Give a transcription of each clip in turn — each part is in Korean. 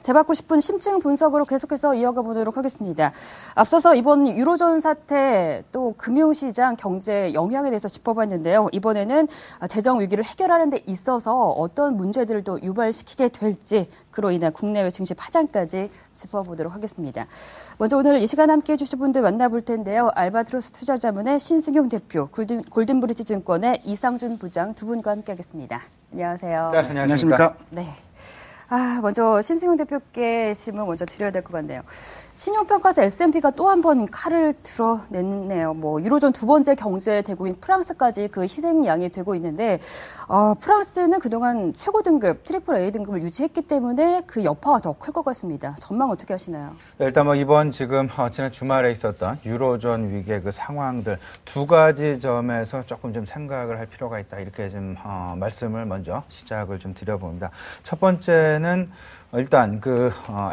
대받고 싶은 심층 분석으로 계속해서 이어가 보도록 하겠습니다. 앞서서 이번 유로존 사태 또 금융시장 경제 영향에 대해서 짚어봤는데요. 이번에는 재정 위기를 해결하는 데 있어서 어떤 문제들도 유발시키게 될지 그로 인한 국내외 증시 파장까지 짚어보도록 하겠습니다. 먼저 오늘 이 시간 함께해 주실 분들 만나볼 텐데요. 알바트로스 투자자문의 신승용 대표, 골든브리지 증권의 이상준 부장 두 분과 함께하겠습니다. 안녕하세요. 네, 안녕하십니까. 네. 먼저 신승용 대표께 질문 먼저 드려야 될 것 같네요. 신용평가사 S&P가 또 한 번 칼을 드러냈네요. 유로존 두 번째 경제 대국인 프랑스까지 그 희생양이 되고 있는데, 프랑스는 그동안 최고 등급, 트리플 A 등급을 유지했기 때문에 그 여파가 더 클 것 같습니다. 전망 어떻게 하시나요? 네, 일단 이번 지금 지난 주말에 있었던 유로존 위기의 그 상황들 두 가지 점에서 조금 좀 생각을 할 필요가 있다. 이렇게 좀 말씀을 먼저 시작을 좀 드려봅니다. 첫 번째는 일단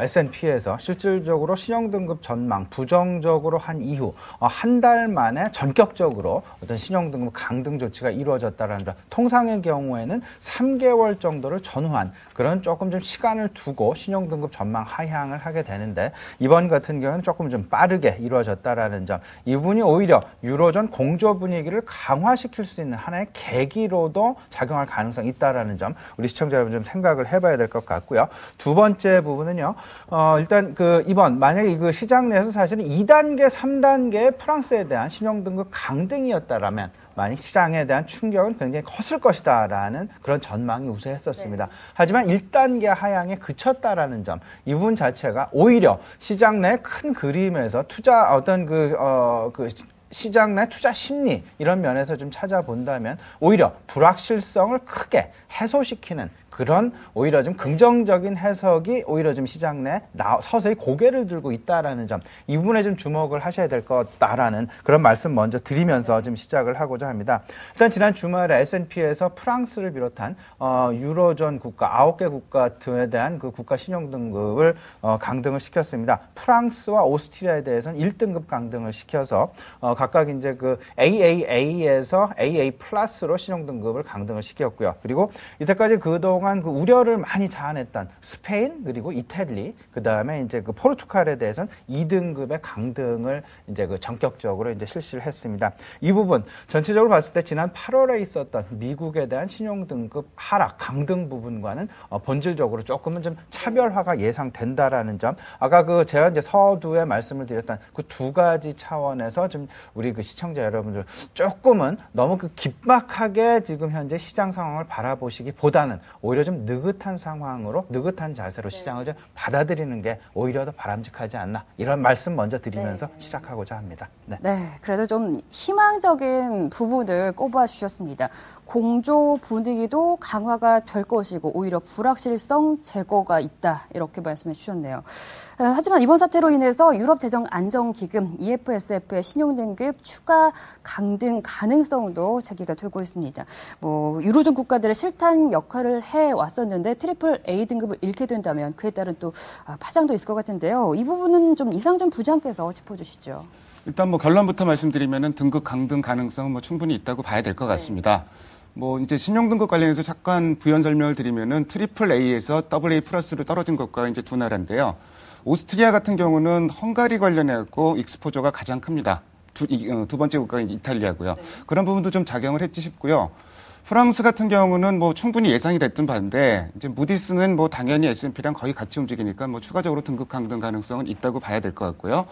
S&P에서 실질적으로 신용등급 전망 부정적으로 한 이후 한 달 만에 전격적으로 어떤 신용등급 강등 조치가 이루어졌다라는 점. 통상의 경우에는 3개월 정도를 전후한 그런 조금 좀 시간을 두고 신용등급 전망 하향을 하게 되는데 이번 같은 경우는 조금 좀 빠르게 이루어졌다라는 점. 이분이 오히려 유로존 공조 분위기를 강화시킬 수 있는 하나의 계기로도 작용할 가능성이 있다라는 점. 우리 시청자 여러분 좀 생각을 해봐야 될 것 같고요. 두 번째 부분은요, 일단 이번, 만약에 그 시장 내에서 사실은 2단계, 3단계의 프랑스에 대한 신용등급 강등이었다라면, 만약 시장에 대한 충격은 굉장히 컸을 것이다라는 그런 전망이 우세했었습니다. 네. 하지만 1단계 하향에 그쳤다라는 점, 이 부분 자체가 오히려 시장 내 큰 그림에서 시장 내 투자 심리 이런 면에서 좀 찾아본다면 오히려 불확실성을 크게 해소시키는 그런 오히려 좀 긍정적인 해석이 오히려 좀 시장 내 서서히 고개를 들고 있다라는 점, 이 부분에 좀 주목을 하셔야 될 거다라는 그런 말씀 먼저 드리면서 좀 시작을 하고자 합니다. 일단 지난 주말에 S&P에서 프랑스를 비롯한 유로존 국가 9개 국가 등에 대한 그 국가 신용 등급을 강등을 시켰습니다. 프랑스와 오스트리아에 대해서는 1등급 강등을 시켜서 각각 이제 그 AAA에서 AA 플러스로 신용 등급을 강등을 시켰고요. 그리고 이때까지 그동안 그 우려를 많이 자아냈던 스페인 그리고 이탈리 그다음에 이제 그 포르투갈에 대해서는 2등급의 강등을 이제 전격적으로 이제 실시를 했습니다. 이 부분 전체적으로 봤을 때 지난 8월에 있었던 미국에 대한 신용 등급 하락 강등 부분과는 본질적으로 조금은 좀 차별화가 예상된다라는 점. 아까 제가 이제 서두에 말씀을 드렸던 그 두 가지 차원에서 좀 우리 그 시청자 여러분들 조금은 너무 급박하게 지금 현재 시장 상황을 바라보시기보다는 오히려 좀 느긋한 상황으로 느긋한 자세로 시장을 좀 받아들이는 게 오히려 더 바람직하지 않나 이런 말씀 먼저 드리면서 시작하고자 합니다. 네, 그래도 좀 희망적인 부분을 꼽아주셨습니다. 공조 분위기도 강화가 될 것이고 오히려 불확실성 제거가 있다 이렇게 말씀해 주셨네요. 하지만 이번 사태로 인해서 유럽 재정 안정기금 EFSF의 신용등급 추가 강등 가능성도 제기가 되고 있습니다. 유로존 국가들의 실탄 역할을 해왔었는데 트리플 A 등급을 잃게 된다면 그에 따른 또 파장도 있을 것 같은데요. 이 부분은 좀 이상준 부장께서 짚어주시죠. 일단 결론부터 말씀드리면은 등급 강등 가능성은 충분히 있다고 봐야 될 것 같습니다. 이제 신용등급 관련해서 잠깐 부연 설명을 드리면은 트리플 A에서 AA 플러스로 떨어진 것과 이제 두 나라인데요. 오스트리아 같은 경우는 헝가리 관련해서 익스포저가 가장 큽니다. 두 번째 국가가 이탈리아고요. 그런 부분도 좀 작용을 했지 싶고요. 프랑스 같은 경우는 충분히 예상이 됐던 바인데, 이제 무디스는 당연히 S&P랑 거의 같이 움직이니까 추가적으로 등급 강등 가능성은 있다고 봐야 될 것 같고요.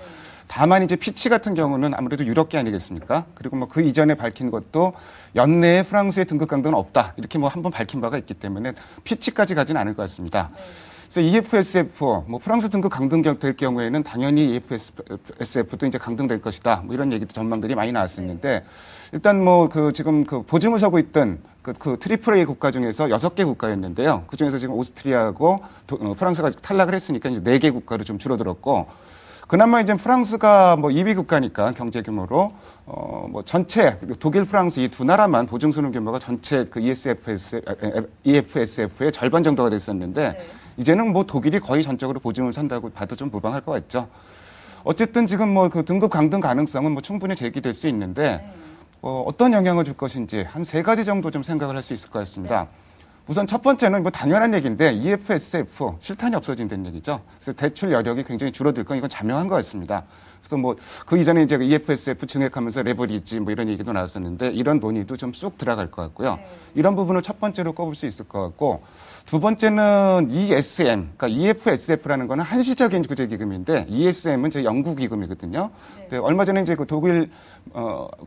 다만 이제 피치 같은 경우는 아무래도 유럽계 아니겠습니까? 그리고 그 이전에 밝힌 것도 연내에 프랑스의 등급 강등은 없다. 이렇게 한번 밝힌 바가 있기 때문에 피치까지 가진 않을 것 같습니다. 그래서 EFSF, 프랑스 등급 강등될 경우에는 당연히 EFSF도 이제 강등될 것이다. 이런 얘기도 전망들이 많이 나왔었는데, 일단 지금 보증을 서고 있던 그 트리플 A 국가 중에서 6개 국가였는데요. 그 중에서 지금 오스트리아하고 프랑스가 탈락을 했으니까 이제 4개 국가로 좀 줄어들었고, 그나마 이제 프랑스가 2위 국가니까 경제 규모로, 전체, 독일, 프랑스 이 두 나라만 보증수는 규모가 전체 그 EFSF의 절반 정도가 됐었는데, 이제는 독일이 거의 전적으로 보증을 산다고 봐도 좀 무방할 것 같죠. 어쨌든 지금 그 등급 강등 가능성은 충분히 제기될 수 있는데, 어떤 영향을 줄 것인지 한 3가지 정도 좀 생각을 할 수 있을 것 같습니다. 우선 첫 번째는 뭐 당연한 얘기인데 EFSF 실탄이 없어진다는 얘기죠. 그래서 대출 여력이 굉장히 줄어들 건 이건 자명한 것 같습니다. 그래서 뭐 그 이전에 이제 EFSF 증액하면서 레버리지 뭐 이런 얘기도 나왔었는데 이런 논의도 좀 쑥 들어갈 것 같고요. 이런 부분을 첫 번째로 꼽을 수 있을 것 같고 두 번째는 ESM, 그러니까 EFSF라는 거는 한시적인 구제기금인데 ESM은 제 연구기금이거든요. 네. 얼마 전에 이제 그 독일,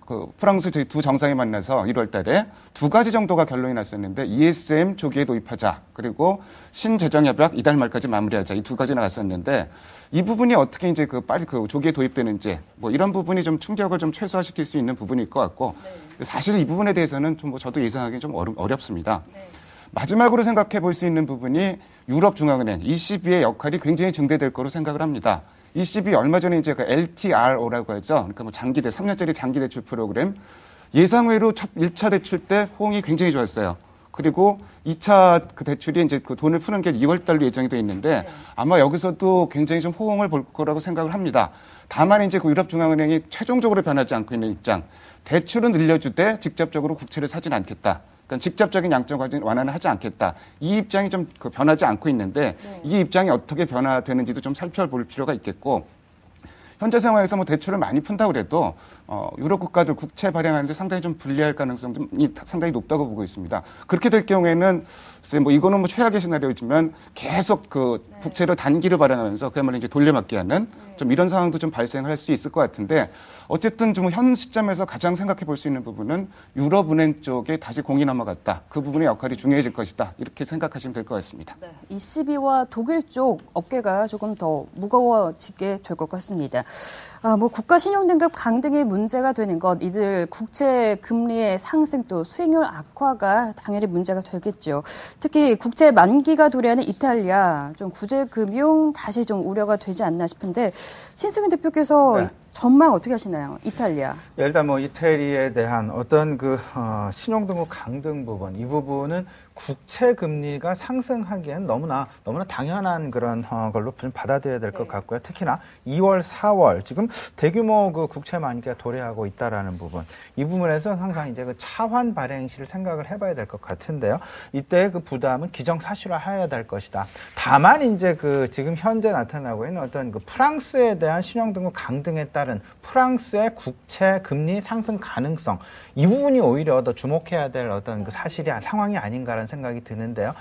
그 프랑스 저희 두 정상이 만나서 1월 달에 두 가지 정도가 결론이 났었는데 ESM 조기에 도입하자. 그리고 신재정협약 이달 말까지 마무리하자. 이 두 가지 나왔었는데 이 부분이 어떻게 이제 빨리 조기에 도입되는지 뭐 이런 부분이 좀 충격을 좀 최소화시킬 수 있는 부분일 것 같고 사실 이 부분에 대해서는 좀 뭐 저도 예상하기는 좀 어렵습니다. 마지막으로 생각해 볼 수 있는 부분이 유럽중앙은행 ECB의 역할이 굉장히 증대될 거로 생각을 합니다. ECB 얼마 전에 이제 그 LTRO라고 하죠. 그러니까 뭐 3년짜리 장기 대출 프로그램 예상외로 1차 대출 때 호응이 굉장히 좋았어요. 그리고 2차 그 대출이 이제 그 돈을 푸는 게 2월 달로 예정이 돼 있는데 아마 여기서도 굉장히 좀 호응을 볼 거라고 생각을 합니다. 다만 이제 그 유럽중앙은행이 최종적으로 변하지 않고 있는 입장. 대출은 늘려주되 직접적으로 국채를 사진 않겠다. 그러니까 직접적인 양적 완화는 하지 않겠다. 이 입장이 좀 변하지 않고 있는데 이 입장이 어떻게 변화되는지도 좀 살펴볼 필요가 있겠고 현재 상황에서 뭐 대출을 많이 푼다고 그래도 유럽 국가들 국채 발행하는데 상당히 좀 불리할 가능성이 상당히 높다고 보고 있습니다. 그렇게 될 경우에는 글쎄 뭐 이거는 뭐 최악의 시나리오지만 계속 그 국채를 단기로 발행하면서 그야말로 이제 돌려막기 하는 좀 이런 상황도 좀 발생할 수 있을 것 같은데 어쨌든 좀 현 시점에서 가장 생각해 볼 수 있는 부분은 유럽은행 쪽에 다시 공이 넘어갔다. 그 부분의 역할이 중요해질 것이다. 이렇게 생각하시면 될 것 같습니다. 네, ECB와 독일 쪽 어깨가 조금 더 무거워지게 될 것 같습니다. 뭐 국가 신용등급 강등이 문제가 되는 것, 이들 국채 금리의 상승 또 수익률 악화가 당연히 문제가 되겠죠. 특히 국채 만기가 도래하는 이탈리아, 좀 구제금융 다시 좀 우려가 되지 않나 싶은데 신승윤 대표께서 네. 전망 어떻게 하시나요? 이탈리아. 일단 뭐 이태리에 대한 어떤 그 신용등급 강등 부분, 이 부분은 국채 금리가 상승하기엔 너무나 당연한 그런 걸로 좀 받아들여야 될 것 같고요. 특히나 2월, 4월 지금 대규모 그 국채 만기가 도래하고 있다라는 부분, 이 부분에서 항상 이제 그 차환 발행 시를 생각을 해봐야 될 것 같은데요. 이때 그 부담은 기정사실화해야 될 것이다. 다만 이제 그 지금 현재 나타나고 있는 어떤 그 프랑스에 대한 신용등급 강등에 따른 프랑스의 국채 금리 상승 가능성, 이 부분이 오히려 더 주목해야 될 어떤 그 상황이 아닌가라는 생각이 드는데요.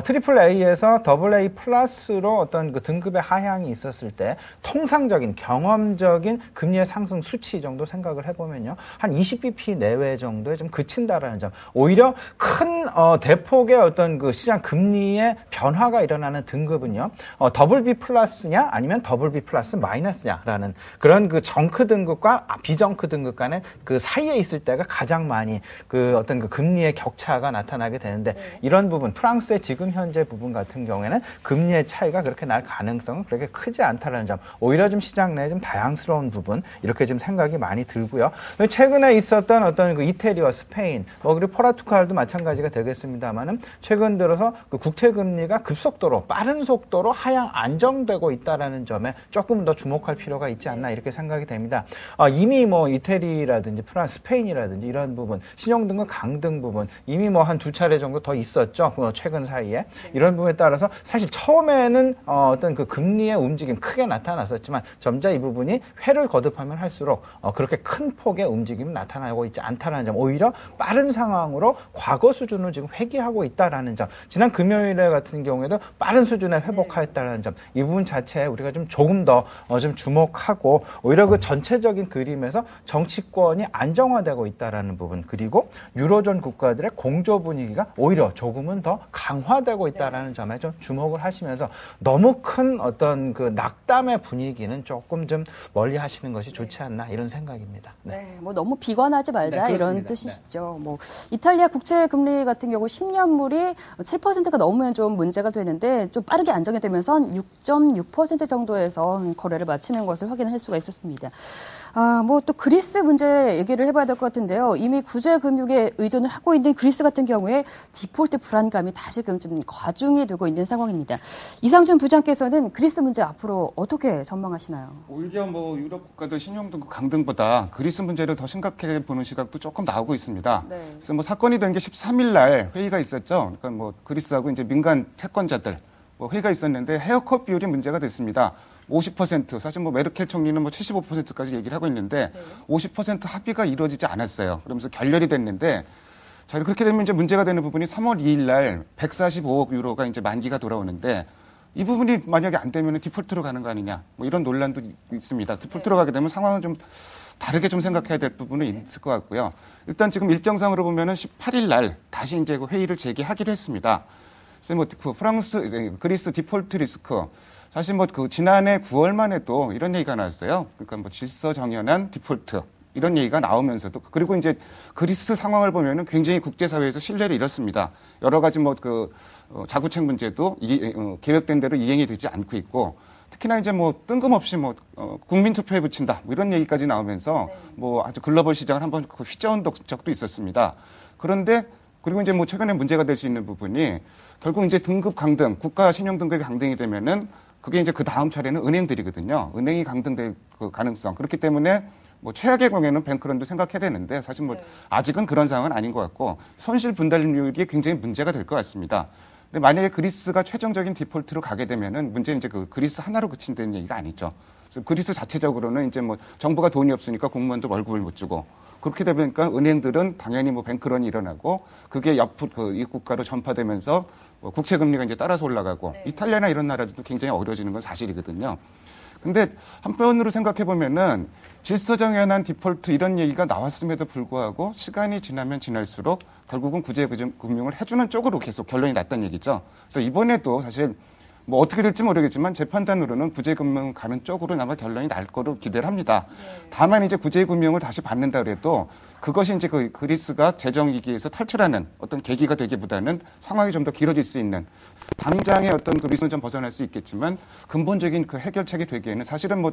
트리플 A에서 더블 A 플러스로 어떤 그 등급의 하향이 있었을 때 통상적인 경험적인 금리의 상승 수치 정도 생각을 해보면요, 한 20bp 내외 정도에 좀 그친다라는 점. 오히려 큰 대폭의 어떤 그 시장 금리의 변화가 일어나는 등급은요, 더블 B 플러스냐 아니면 더블 B 플러스 마이너스냐라는 그런 그 정크 등급과 비정크 등급 간의 그 사이에 있을 때가 가장 많이 그 어떤 그 금리의 격차가 나타나게 되는데 이런 부분, 프랑스의 지금 현재 부분 같은 경우에는 금리의 차이가 그렇게 날 가능성은 그렇게 크지 않다는 점. 오히려 좀 시장 내에 좀 다양스러운 부분, 이렇게 좀 생각이 많이 들고요. 최근에 있었던 어떤 그 이태리와 스페인, 그리고 포르투갈도 마찬가지가 되겠습니다만은 최근 들어서 그 국채 금리가 급속도로 빠른 속도로 하향 안정되고 있다라는 점에 조금 더 주목할 필요가 있지 않나 이렇게 생각이 됩니다. 이미 뭐 이태리라든지 프랑스, 스페인이라든지 이런 부분, 신용등급 강등 부분 이미 뭐 한 2차례 정도 더 있었죠. 최근 사이에. 이런 부분에 따라서 사실 처음에는 어떤 그 금리의 움직임 크게 나타났었지만 점차 이 부분이 회를 거듭하면 할수록 그렇게 큰 폭의 움직임이 나타나고 있지 않다는 점, 오히려 빠른 상황으로 과거 수준을 지금 회귀하고 있다라는 점, 지난 금요일에 같은 경우에도 빠른 수준에 회복하였다는 점, 이 부분 자체에 우리가 좀 조금 더 좀 주목하고 오히려 그 전체적인 그림에서 정치권이 안정화되고 있다라는 부분, 그리고 유로존 국가들의 공조 분위기가 오히려 조금은 더 강화되고 있다라는 점에 좀 주목을 하시면서 너무 큰 어떤 그 낙담의 분위기는 조금 좀 멀리 하시는 것이 좋지 않나 이런 생각입니다. 네, 뭐 너무 비관하지 말자 이런 뜻이시죠. 네. 뭐 이탈리아 국채 금리 같은 경우 10년물이 7%가 넘으면 좀 문제가 되는데 좀 빠르게 안정이 되면서 6.6% 정도에서 거래를 마치는 것을 확인할 수가 있었습니다. 주셨습니다. 뭐 또 그리스 문제 얘기를 해봐야 될 것 같은데요. 이미 구제금융에 의존을 하고 있는 그리스 같은 경우에 디폴트 불안감이 다시금 좀 과중이 되고 있는 상황입니다. 이상준 부장께서는 그리스 문제 앞으로 어떻게 전망하시나요? 오히려 뭐 유럽 국가들 신용등급 강등보다 그리스 문제를 더 심각하게 보는 시각도 조금 나오고 있습니다. 네. 그래서 뭐 사건이 된 게 13일 날 회의가 있었죠. 그러니까 뭐 그리스하고 이제 민간 채권자들 뭐 회의가 있었는데 헤어컷 비율이 문제가 됐습니다. 50% 사실 뭐 메르켈 총리는 뭐 75%까지 얘기를 하고 있는데 50% 합의가 이루어지지 않았어요. 그러면서 결렬이 됐는데 자 그렇게 되면 이제 문제가 되는 부분이 3월 2일 날 145억 유로가 이제 만기가 돌아오는데 이 부분이 만약에 안 되면 디폴트로 가는 거 아니냐 뭐 이런 논란도 있습니다. 디폴트로 가게 되면 상황은 좀 다르게 좀 생각해야 될 부분은 있을 것 같고요. 일단 지금 일정상으로 보면은 18일 날 다시 이제 그 회의를 재개하기로 했습니다. 그래서 뭐 그 그리스 디폴트 리스크 사실 뭐 그 지난해 9월만 해도 이런 얘기가 나왔어요. 그러니까 뭐 질서 정연한 디폴트 이런 얘기가 나오면서도 그리고 이제 그리스 상황을 보면은 굉장히 국제사회에서 신뢰를 잃었습니다. 여러 가지 뭐 그 자구책 문제도 계획된 대로 이행이 되지 않고 있고 특히나 이제 뭐 뜬금없이 뭐 국민 투표에 붙인다 뭐 이런 얘기까지 나오면서 뭐 아주 글로벌 시장을 한번 휘저은 적도 있었습니다. 그런데 그리고 이제 뭐 최근에 문제가 될 수 있는 부분이 결국 이제 등급 강등, 국가 신용 등급이 강등이 되면은 그게 이제 그 다음 차례는 은행들이거든요. 은행이 강등될 그 가능성. 그렇기 때문에 뭐 최악의 경우에는 뱅크런도 생각해야 되는데 사실 뭐 아직은 그런 상황은 아닌 것 같고 손실 분담률이 굉장히 문제가 될 것 같습니다. 근데 만약에 그리스가 최종적인 디폴트로 가게 되면은 문제는 이제 그 그리스 하나로 그친다는 얘기가 아니죠. 그래서 그리스 자체적으로는 이제 뭐 정부가 돈이 없으니까 공무원도 월급을 못 주고 그렇게 되니까 은행들은 당연히 뭐 뱅크런이 일어나고 그게 이 국가로 전파되면서 국채 금리가 이제 따라서 올라가고 이탈리아나 이런 나라들도 굉장히 어려워지는 건 사실이거든요. 근데 한편으로 생각해 보면은 질서정연한 디폴트 이런 얘기가 나왔음에도 불구하고 시간이 지나면 지날수록 결국은 구제금융을 해주는 쪽으로 계속 결론이 났던 얘기죠. 그래서 이번에도 사실 뭐 어떻게 될지 모르겠지만 제 판단으로는 구제금융 가는 쪽으로 아마 결론이 날 거로 기대를 합니다. 다만 이제 구제금융을 다시 받는다 그래도 그것이 이제 그 그리스가 재정 위기에서 탈출하는 어떤 계기가 되기보다는 상황이 좀 더 길어질 수 있는 당장의 어떤 그 리스크는 좀 벗어날 수 있겠지만 근본적인 그 해결책이 되기에는 사실은 뭐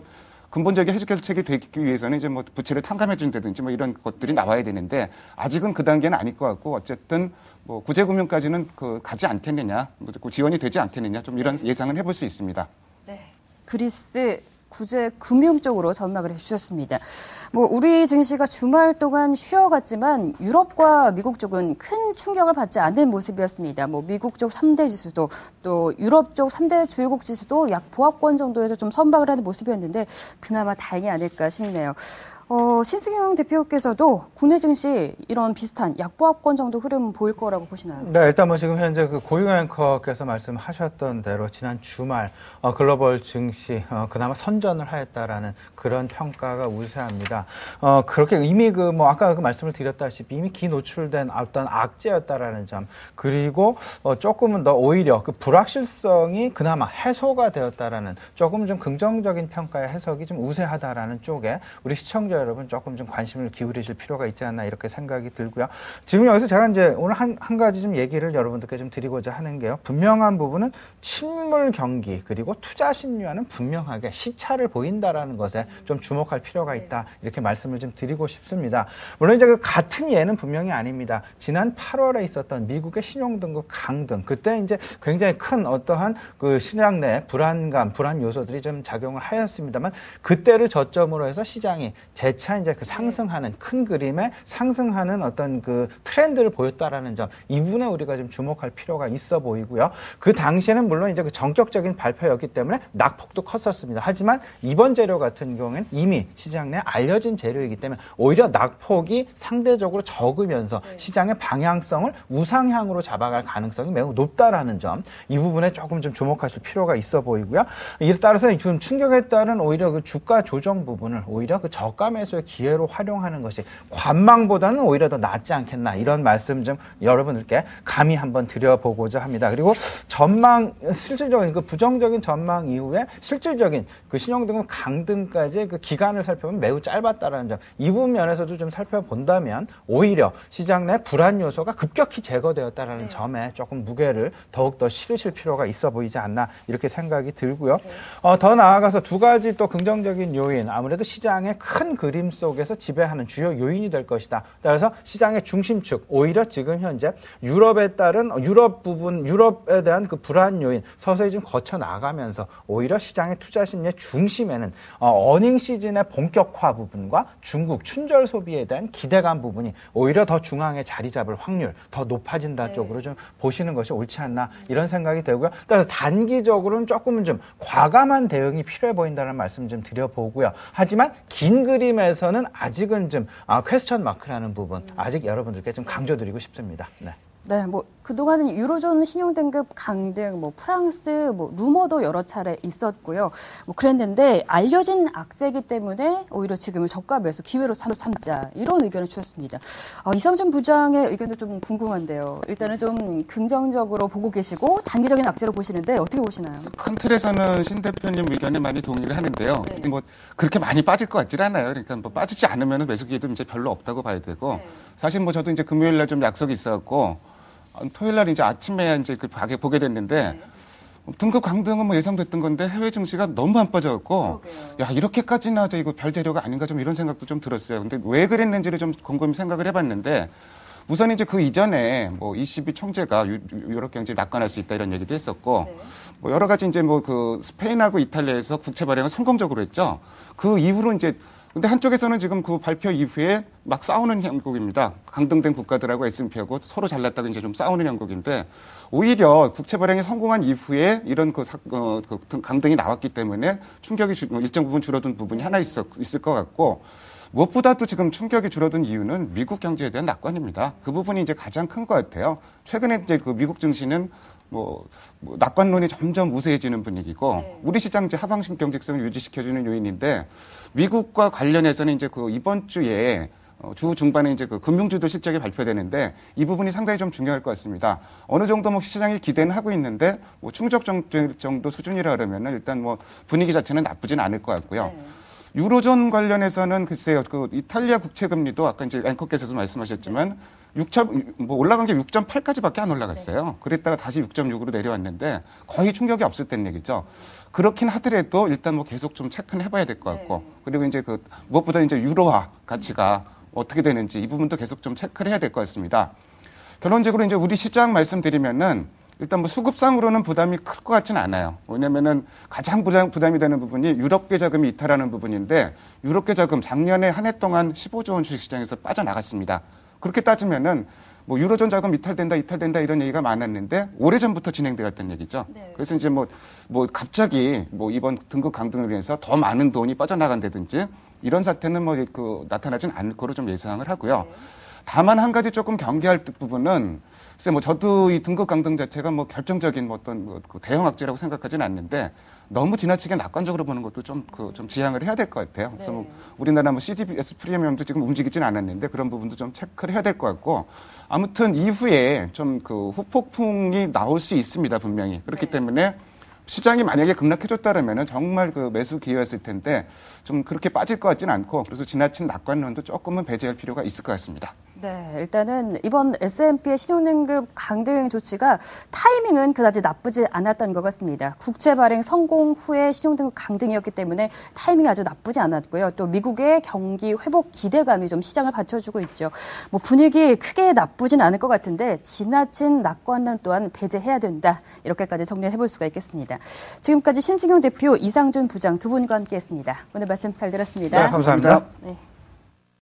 근본적인 해결책이 되기 위해서는 이제 뭐 부채를 탕감해 준다든지 뭐 이런 것들이 나와야 되는데 아직은 그 단계는 아닐 것 같고 어쨌든 뭐 구제금융까지는 그 가지 않겠느냐, 뭐 지원이 되지 않겠느냐 좀 이런 예상은 해볼 수 있습니다. 네, 그리스 구제 금융 쪽으로 전망을 해주셨습니다. 뭐 우리 증시가 주말 동안 쉬어갔지만 유럽과 미국 쪽은 큰 충격을 받지 않는 모습이었습니다. 뭐 미국 쪽 3대 지수도 또 유럽 쪽 3대 주요국 지수도 약 보합권 정도에서 좀 선방을 하는 모습이었는데 그나마 다행이 아닐까 싶네요. 신승용 대표께서도 국내 증시 이런 비슷한 약보합권 정도 흐름 보일 거라고 보시나요? 네, 일단 뭐 지금 현재 그 고유 앵커께서 말씀하셨던 대로 지난 주말 글로벌 증시 그나마 선전을 하였다라는 그런 평가가 우세합니다. 그렇게 이미 그 뭐 아까 그 말씀을 드렸다시피 이미 기노출된 어떤 악재였다라는 점 그리고 조금은 더 오히려 그 불확실성이 그나마 해소가 되었다라는 조금 좀 긍정적인 평가의 해석이 좀 우세하다라는 쪽에 우리 시청자 여러분 조금 좀 관심을 기울이실 필요가 있지 않나 이렇게 생각이 들고요. 지금 여기서 제가 이제 오늘 한 가지 좀 얘기를 여러분들께 좀 드리고자 하는 게요. 분명한 부분은 침물 경기 그리고 투자 심리와는 분명하게 시차를 보인다라는 것에 좀 주목할 필요가 있다 이렇게 말씀을 좀 드리고 싶습니다. 물론 이제 그 같은 예는 분명히 아닙니다. 지난 8월에 있었던 미국의 신용등급 강등 그때 이제 굉장히 큰 어떠한 그 시장 내 불안 요소들이 좀 작용을 하였습니다만 그때를 저점으로 해서 시장이 재차 이제 그 상승하는 큰 그림에 상승하는 어떤 그 트렌드를 보였다라는 점 이 부분에 우리가 좀 주목할 필요가 있어 보이고요. 그 당시에는 물론 이제 그 정격적인 발표였기 때문에 낙폭도 컸었습니다. 하지만 이번 재료 같은 경우에는 이미 시장 내에 알려진 재료이기 때문에 오히려 낙폭이 상대적으로 적으면서 시장의 방향성을 우상향으로 잡아갈 가능성이 매우 높다라는 점 이 부분에 조금 좀 주목하실 필요가 있어 보이고요. 이에 따라서 좀 충격에 따른 오히려 그 주가 조정 부분을 오히려 그 저가 매수의 기회로 활용하는 것이 관망보다는 오히려 더 낫지 않겠나 이런 말씀 좀 여러분들께 감히 한번 드려보고자 합니다. 그리고 전망 실질적인 그 부정적인 전망 이후에 실질적인 그 신용등급 강등까지 그 기간을 살펴보면 매우 짧았다라는 점, 이 부분 면에서도 좀 살펴본다면 오히려 시장 내 불안 요소가 급격히 제거되었다라는 점에 조금 무게를 더욱더 실으실 필요가 있어 보이지 않나 이렇게 생각이 들고요. 더 나아가서 두 가지 또 긍정적인 요인, 아무래도 시장의 큰 그림 속에서 지배하는 주요 요인이 될 것이다. 따라서 시장의 중심축, 오히려 지금 현재 유럽에 따른 유럽에 대한 그 불안 요인 서서히 좀 거쳐 나가면서 오히려 시장의 투자 심리의 중심에는 어닝 시즌의 본격화 부분과 중국 춘절 소비에 대한 기대감 부분이 오히려 더 중앙에 자리 잡을 확률 더 높아진다 쪽으로 좀 보시는 것이 옳지 않나 이런 생각이 들고요. 따라서 단기적으로는 조금은 좀 과감한 대응이 필요해 보인다는 말씀 좀 드려보고요. 하지만 긴 그림에서는 아직은 좀 퀘스천 마크라는 부분 아직 여러분들께 좀 강조드리고 싶습니다. 네. 네, 뭐 그동안은 유로존 신용등급 강등, 뭐 프랑스, 뭐 루머도 여러 차례 있었고요. 뭐 그랬는데 알려진 악재이기 때문에 오히려 지금을 저가 매수 기회로 삼자 이런 의견을 주셨습니다. 이상준 부장의 의견도 좀 궁금한데요. 일단은 좀 긍정적으로 보고 계시고 단기적인 악재로 보시는데 어떻게 보시나요? 큰 틀에서는 신 대표님 의견에 많이 동의를 하는데요. 네. 뭐 그렇게 많이 빠질 것 같질 않아요. 그러니까 뭐 빠지지 않으면 매수 기회도 이제 별로 없다고 봐야 되고 사실 뭐 저도 이제 금요일 날 좀 약속이 있어갖고. 토요일 날 이제 아침에 이제 그 가게 보게 됐는데 등급 강등은 뭐 예상됐던 건데 해외 증시가 너무 안 빠져갖고 야 이렇게까지나 이거 별 재료가 아닌가 좀 이런 생각도 좀 들었어요. 근데 왜 그랬는지를 좀 곰곰이 생각을 해봤는데 우선 이제 그 이전에 뭐 ECB 총재가 유럽 경제 낙관할 수 있다 이런 얘기도 했었고 뭐 여러 가지 이제 뭐 그 스페인하고 이탈리아에서 국채 발행을 성공적으로 했죠. 그 이후로 이제 근데 한쪽에서는 지금 그 발표 이후에 막 싸우는 형국입니다. 강등된 국가들하고 S&P하고 서로 잘났다고 이제 좀 싸우는 형국인데 오히려 국채 발행이 성공한 이후에 이런 그 강등이 나왔기 때문에 충격이 일정 부분 줄어든 부분이 하나 있을 것 같고 무엇보다도 지금 충격이 줄어든 이유는 미국 경제에 대한 낙관입니다. 그 부분이 이제 가장 큰 것 같아요. 최근에 이제 그 미국 증시는 뭐 낙관론이 점점 우세해지는 분위기고 우리 시장 이제 하방식 경직성을 유지시켜주는 요인인데 미국과 관련해서는 이제 그 이번 주에 주 중반에 이제 그 금융주도 실적이 발표되는데 이 부분이 상당히 좀 중요할 것 같습니다. 어느 정도 뭐 시장이 기대는 하고 있는데 뭐 충족 정도 수준이라 그러면은 일단 뭐 분위기 자체는 나쁘진 않을 것 같고요. 유로존 관련해서는 글쎄요, 그 이탈리아 국채 금리도 아까 이제 앵커께서도 말씀하셨지만 뭐 올라간 게 6.8까지밖에 안 올라갔어요. 그랬다가 다시 6.6으로 내려왔는데 거의 충격이 없을 땐 얘기죠. 그렇긴 하더라도 일단 뭐 계속 좀 체크는 해봐야 될 것 같고 그리고 이제 그 무엇보다 이제 유로화 가치가 어떻게 되는지 이 부분도 계속 좀 체크를 해야 될 것 같습니다. 결론적으로 이제 우리 시장 말씀드리면은 일단 뭐 수급상으로는 부담이 클 것 같지는 않아요. 왜냐면은 가장 부담이 되는 부분이 유럽계 자금이 이탈하는 부분인데 유럽계 자금 작년에 한 해 동안 15조 원 주식시장에서 빠져나갔습니다. 그렇게 따지면은 뭐 유로존 자금 이탈된다 이런 얘기가 많았는데 오래전부터 진행되었던 얘기죠. 그래서 이제 뭐 갑자기 뭐 이번 등급 강등을 위해서 더 많은 돈이 빠져나간다든지 이런 사태는 뭐 그 나타나진 않을 거로 좀 예상을 하고요. 다만 한 가지 조금 경계할 부분은 글쎄 뭐 저도 이 등급 강등 자체가 뭐 결정적인 뭐 어떤 뭐 대형 악재라고 생각하지는 않는데 너무 지나치게 낙관적으로 보는 것도 좀 지양을 해야 될 것 같아요. 그래서 뭐 우리나라 뭐 CDS 프리미엄도 지금 움직이진 않았는데 그런 부분도 좀 체크를 해야 될 것 같고 아무튼 이후에 좀 그 후폭풍이 나올 수 있습니다, 분명히. 그렇기 때문에 시장이 만약에 급락해줬다면은 정말 그 매수 기회였을 텐데 좀 그렇게 빠질 것 같지는 않고 그래서 지나친 낙관론도 조금은 배제할 필요가 있을 것 같습니다. 네, 일단은 이번 S&P의 신용등급 강등 조치가 타이밍은 그다지 나쁘지 않았던 것 같습니다. 국채 발행 성공 후에 신용등급 강등이었기 때문에 타이밍이 아주 나쁘지 않았고요. 또 미국의 경기 회복 기대감이 좀 시장을 받쳐주고 있죠. 뭐 분위기 크게 나쁘진 않을 것 같은데 지나친 낙관론 또한 배제해야 된다. 이렇게까지 정리해볼 수가 있겠습니다. 지금까지 신승용 대표, 이상준 부장 두 분과 함께했습니다. 오늘 말씀 잘 들었습니다. 네, 감사합니다. 네.